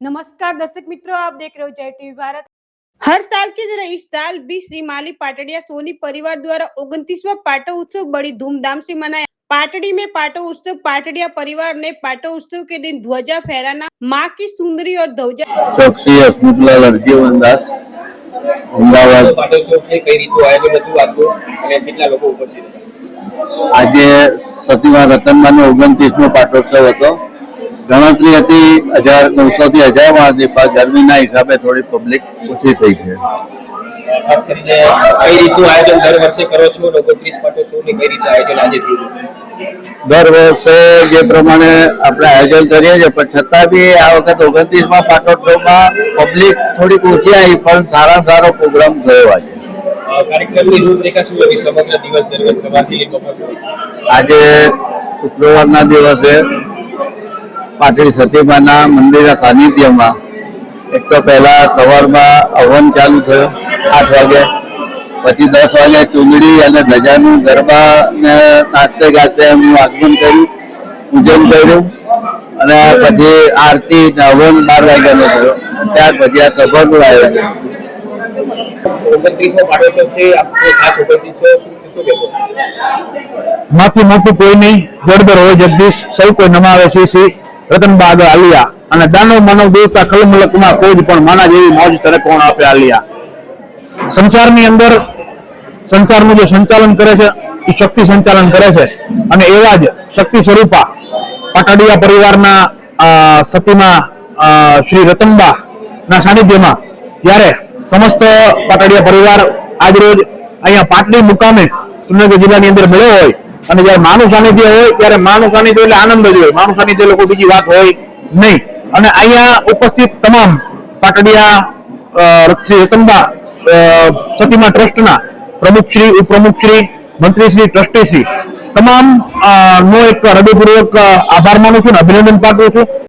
नमस्कार दर्शक मित्रों, आप देख रहे हो जय टीवी भारत। हर साल की तरह इस साल भी श्री माली पाटड़िया सोनी परिवार द्वारा 29वां पाटो उत्सव बड़ी धूमधाम से मनाया। पाटड़ी में पाटो उत्सव पाटड़िया परिवार ने पाटो उत्सव के दिन ध्वजा फहराना, मां की सुंदरी और ध्वजा चौकसी हसमुखलाल हरजीवनदास अमदावाद। आज सतीमा रतनबानो 29मो पाटोत्सव હતો। ગણતરી હતી 1900 થી 1000 વાળી, પણ ગરમીના હિસાબે થોડી પબ્લિક ઓછી થઈ છે। ખાસ કરીને કઈ રીતનું આયોજન દર વર્ષે કરો છો? 29 પાટોત્સવની કઈ રીતે આયોજન આજે થયું? દર વર્ષે જે પ્રમાણે આપણે આયોજન કરીએ છીએ, પણ છતાં બી આ વખત 29મા પાટોત્સવમાં પબ્લિક થોડીક ઓછી આવી, પણ સારા સારો પ્રોગ્રામ થયો આજે। કાર્યક્રમની રૂપરેખા શું હતી સમગ્ર દિવસ દરમિયાન સવારથી લઈને બપોર સુધી? આજે શુક્રવારના દિવસે પાટડી સતીમાના મંદિરના સાનિધ્યમાં એક તો પહેલા સવારમાં હવન ચાલુ થયો 8 વાગે, પછી 10 વાગે ચૂંદડી અને ધજાનું ગરબા ને નાચતે ગાતે એમનું આગમન કર્યું, પૂજન કર્યું અને પછી આરતી હવન 12 વાગ્યાનો થયો। ત્યાર પછી આ સભાનું આયોજન। 29મો પાટોત્સવ છે, આપણે ખાસ ઉપસ્થિત છો, શું કહેશો? માથી મોટું કોઈ નહીં, જળદર હોય જગદીશ, સૌ કોઈ નમાવે શ્રી રતનબા આગળ આલિયા અને દાનવ માનવ દેવતા ખલમલકમાં કોઈ પણ માના જેવી મોજ તરે કોણ આપે આલિયા। સંસારની અંદર સંસારનું જે સંચાલન કરે છે એ શક્તિ સંચાલન કરે છે અને એવા જ શક્તિ સ્વરૂપા પાટડિયા પરિવારના સતીમાં શ્રી રતનબાના સાનિધ્યમાં જ્યારે સમસ્ત પાટડિયા પરિવાર આજરોજ અહીંયા પાટડી મુકામે સુરેન્દ્રનગર જિલ્લાની અંદર મળ્યો હોય અને જ્યારે માનું સાનિધ્ય હોય ત્યારે માનું સાનિધ્ય એટલે આનંદ જ હોય, માનું સાનિધ્ય લોકો બીજી વાત હોય નહીં। અને અહીંયા ઉપસ્થિત તમામ પાટડિયા શ્રી રતનબા સતીમા ટ્રસ્ટના પ્રમુખશ્રી, ઉપપ્રમુખશ્રી, મંત્રીશ્રી, ટ્રસ્ટીશ્રી તમામ નો એક હૃદયપૂર્વક આભાર માનું છું અને અભિનંદન પાઠવું છું।